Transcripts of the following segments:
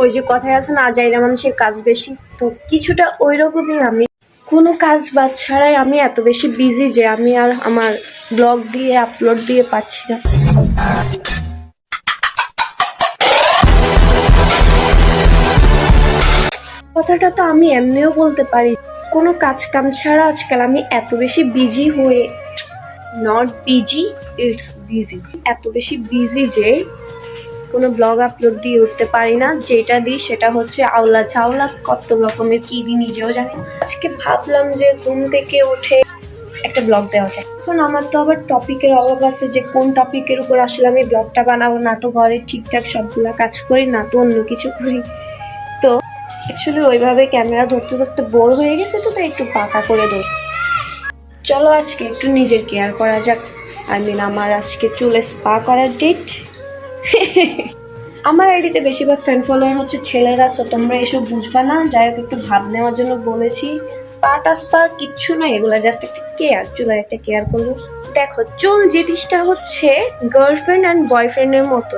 ওই যে কথায় আছে না, যাইরা মানুষের কাজ বেশি, তো কিছুটা ওই রকমই। আমি কোনো কাজ বাজ ছাড়াই আমি এত বেশি বিজি যে আমি আর আমার ব্লগ দিয়ে আপলোড দিয়ে পাচ্ছি না। কথাটা তো আমি এমনিও বলতে পারি, কোনো কাজ কাম ছাড়া আজকাল আমি এত বেশি বিজি হয়ে, নট বিজি, ইটস বিজি, এত বেশি বিজি যে কোনো ব্লগ আপলোড দিয়ে উঠতে পারি না। যেটা দিই সেটা হচ্ছে আওলা চাওলা, কত রকমের কি দিই নিজেও জানি। আজকে ভাবলাম যে ঘুম থেকে উঠে একটা ব্লগ দেওয়া যায়। এখন আমার তো আবার টপিকের অভাব আছে, যে কোন টপিকের উপর আসলে আমি ব্লগটা বানাবো। না তো ঘরে ঠিকঠাক সবগুলা কাজ করি, না তো অন্য কিছু করি। তো অ্যাকচুয়ালি ওইভাবে ক্যামেরা ধরতে ধরতে বোর হয়ে গেছে, তো তাই একটু পাকা করে ধরছি। চলো আজকে একটু নিজের কেয়ার করা যাক। আমার আজকে চুলে স্পা করার ডেট। আমার আইডিতে বেশিরভাগ ফ্রেন্ড ফলোয়ার হচ্ছে ছেলেরা, সো তোমরা এসব বুঝবা না। যাই হোক, একটু ভাব নেওয়ার জন্য বলেছি। স্পা টাস্পা কিচ্ছু না, এগুলো জাস্ট একটা কেয়ার, চুলের একটা কেয়ার করবো। দেখো, চুল জিনিসটা হচ্ছে গার্লফ্রেন্ড অ্যান্ড বয়ফ্রেন্ডের মতো।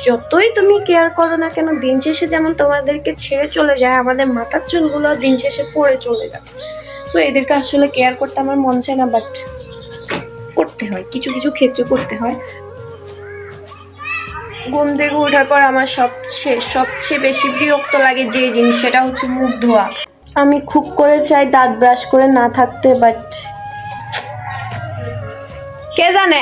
যতই তুমি কেয়ার করো না কেন, দিন শেষে যেমন তোমাদেরকে ছেড়ে চলে যায়, আমাদের মাথার চুলগুলো দিন শেষে পড়ে চলে যায়। সো এদেরকে আসলে কেয়ার করতে আমার মন চায় না, বাট করতে হয়, কিছু কিছু ক্ষেত্রে করতে হয়। ঘুম থেকে ওঠার পর আমার সবচেয়ে বেশি বিরক্ত লাগে যে জিনিস, সেটা হচ্ছে মুখ ধোয়া। আমি খুব করে চাই দাঁত ব্রাশ করে না থাকতে, বাট কে জানে।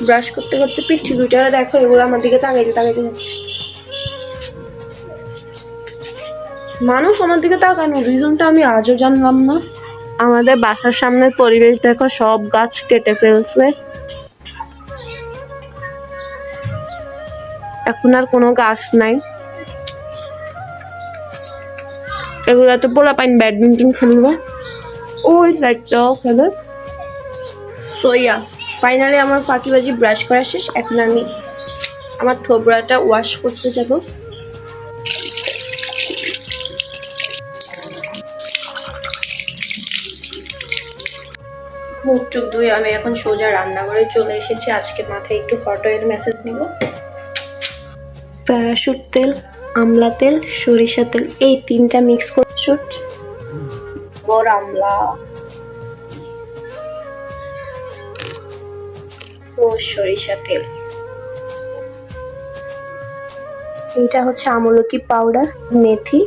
ব্রাশ করতে করতে পিচ্ছি দুইটারা দেখো, এগুলো আমার দিকে তাকাইতে তাকাইতে যাচ্ছে। মানুষ আমার দিকে তাকানোর রিজনটা আমি আজও জানলাম না। আমাদের বাসার সামনের পরিবেশ দেখো, সব গাছ কেটে ফেলছে। এখন আর কোনো গাছ নাই। এগুলাতে পোলাপাইন ব্যাডমিন্টন খেলবে, ওই সাইডটাও খেলে। সোয়া ফাইনালি আমার ফাঁকিবাজি ব্রাশ করা শেষ। এখন আমি আমার থোবড়াটা ওয়াশ করতে যাব। মুখ টুক ধুয়ে আমি এখন সোজা রান্নাঘরে চলে এসেছি। আজকে মাথায় একটু হট অয়েল ম্যাসেজ নিব। প্যারাশুট তেল, আমলা তেল, সরিষা তেল, এই তিনটা মিক্স করে শুট বড় আমলা ও সরিষা তেল। এটা হচ্ছে আমলকি পাউডার, মেথি।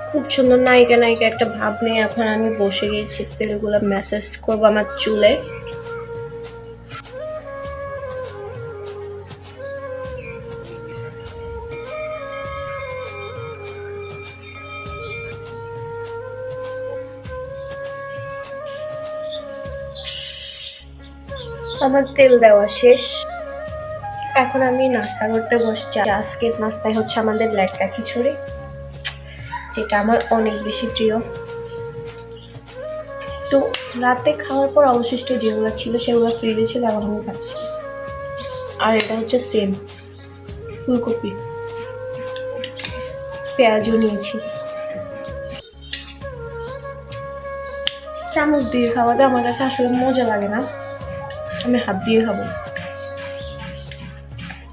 খুব সুন্দর নায়িকা নায়িকা একটা ভাব নেই। এখন আমি বসে গিয়েছি, তেলগুলো ম্যাসেজ করবো আমার চুলে। আমার তেল দেওয়া শেষ। এখন আমি নাস্তা করতে বসছি। আজকের নাস্তায় হচ্ছে আমাদের লেটকা খিচুড়ি, যেটা আমার অনেক বেশি প্রিয়। তো রাতে খাওয়ার পর অবশিষ্ট যেগুলো ছিল সেগুলো ফ্রিজে ছিল, এখন আমি খাচ্ছি। আর এটা হচ্ছে সেম ফুলকপি, পেঁয়াজও নিয়েছি। চামচ দিয়ে খাওয়াতে আমার কাছে আসলে মজা লাগে না, আমি হাত দিয়ে খাবো।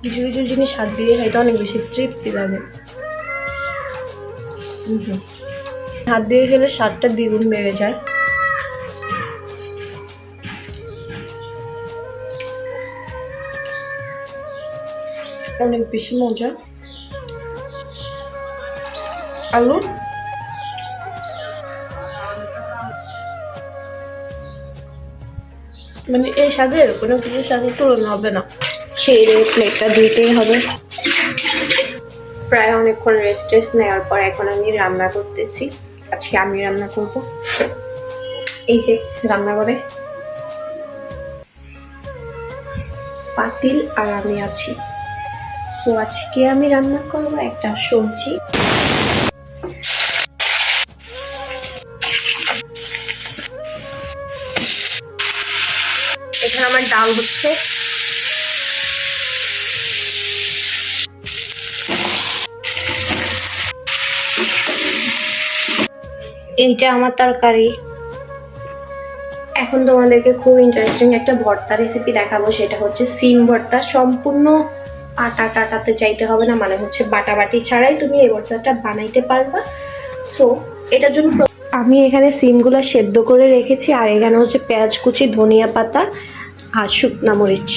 কিছু কিছু জিনিস হাত দিয়ে খাইতে অনেক বেশি তৃপ্তি লাগে। হাত দিয়ে খেলে স্বাদটা দ্বিগুণ বেড়ে যায়। অনেক বেশি মজা। আলু মানে এই স্বাদের কোনো কিছুর সাথে তুলনা হবে না। সেই প্লেটটা ধুইতেই হবে। প্রায় অনেকক্ষণ রেস্ট নেওয়ার পর এখন আমি রান্না করতেছি। আজকে আমি রান্না করব। এই যে রান্নাঘরে পাতিল আর আমি আছি। তো আজকে আমি রান্না করব একটা সবজি। এখানে আমার ডাল হচ্ছে। এইটা আমার তরকারি। এখন তোমাদেরকে খুব ইন্টারেস্টিং একটা ভর্তা রেসিপি দেখাবো, সেটা হচ্ছে সিম ভর্তা। সম্পূর্ণ আটা টাটাতে চাইতে হবে না, মানে হচ্ছে বাটাবাটি ছাড়াই তুমি এই ভর্তাটা বানাইতে পারবা। সো এটার জন্য আমি এখানে সিমগুলো সেদ্ধ করে রেখেছি, আর এখানে হচ্ছে পেঁয়াজ কুচি, ধনিয়া পাতা আর শুকনা মরিচ।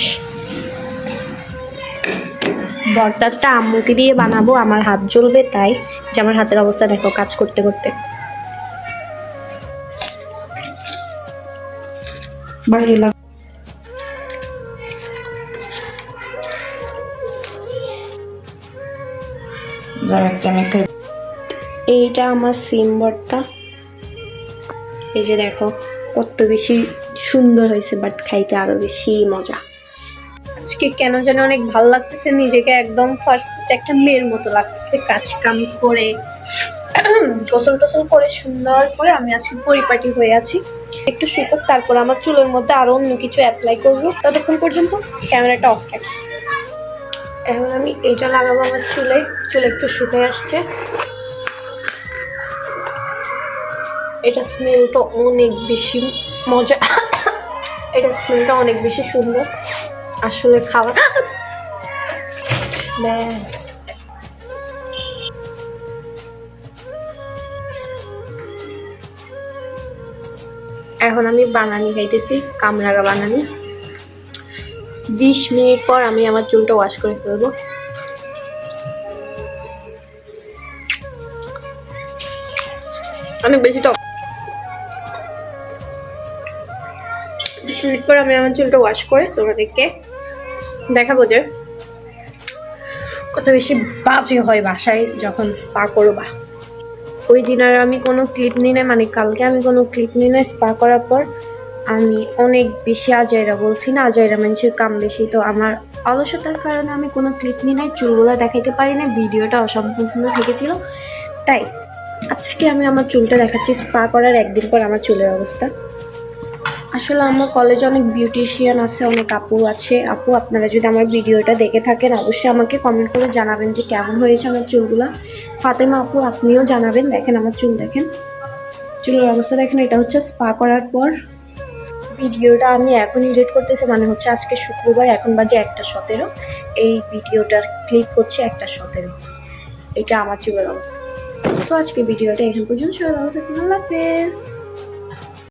ভর্তাটা আম্মুকে দিয়ে বানাবো, আমার হাত জ্বলবে, তাই যে আমার হাতের অবস্থা দেখো কাজ করতে করতে। এইটা আমার সিম ভর্তা, এই যে দেখো কত বেশি সুন্দর হয়েছে, বাট খাইতে আরো বেশি মজা। আজকে কেন যেন অনেক ভালো লাগতেছে, নিজেকে একদম পারফেক্ট একটা মেয়ের মতো লাগতেছে। কাজ কাম করে গোসল টোসল করে সুন্দর করে আমি আজকে পরিপাটি হয়ে আছি। একটু শুকুক, তারপর আমার চুলের মধ্যে আরো অন্য কিছু অ্যাপ্লাই করবো। ততক্ষণ পর্যন্ত ক্যামেরাটা অফ রাখি। এখন আমি এটা লাগাবো আমার চুলে। চুল একটু শুকিয়ে আসছে। এটা স্মেলটা অনেক বেশি মজা, এটা স্মেলটা অনেক বেশি সুন্দর আসলে খাওয়া। এখন আমি বানানি খাইতেছি, কামরাঙা বানানি। 20 মিনিট পর আমি আমার চুলটা ওয়াশ করে ফেলবো। অনেক বেশি টক। 20 মিনিট পর আমি আমার চুলটা ওয়াশ করে তোমাদেরকে দেখাবো যে কত বেশি বাজে হয় বাসায় যখন স্পা করবা। ওই দিন আর আমি কোনো ক্লিপ নিই না, মানে কালকে আমি কোনো ক্লিপ নিই না। স্পা করার পর আমি অনেক বেশি আজাইরা, বলছি না আজাইরা মানুষের কাম বেশি, তো আমার অলসতার কারণে আমি কোনো ক্লিপ নিই নাই, চুলগুলো দেখাইতে পারি না, ভিডিওটা অসম্পূর্ণ থেকেছিল। তাই আজকে আমি আমার চুলটা দেখাচ্ছি স্পা করার একদিন পর আমার চুলের অবস্থা। আসলে আমার কলেজে অনেক বিউটিশিয়ান আছে, অনেক আপু আছে। আপু, আপনারা যদি আমার ভিডিওটা দেখে থাকেন অবশ্যই আমাকে কমেন্ট করে জানাবেন যে কেমন হয়েছে আমার চুলগুলো। ফাতেমা আপু, আপনিও জানাবেন। দেখেন আমার চুল, দেখেন চুলের অবস্থা দেখেন। এটা হচ্ছে স্পা করার পর। ভিডিওটা আমি এখন এডিট করতেছি, মানে হচ্ছে আজকে শুক্রবার, এখন বাজে 1:17। এই ভিডিওটার ক্লিপ হচ্ছে 1:17। এটা আমার চুলের অবস্থা। তো আজকে ভিডিওটা এখান পর্যন্ত। সবাই ভালো থাকুন, আল্লাহ হাফেজ।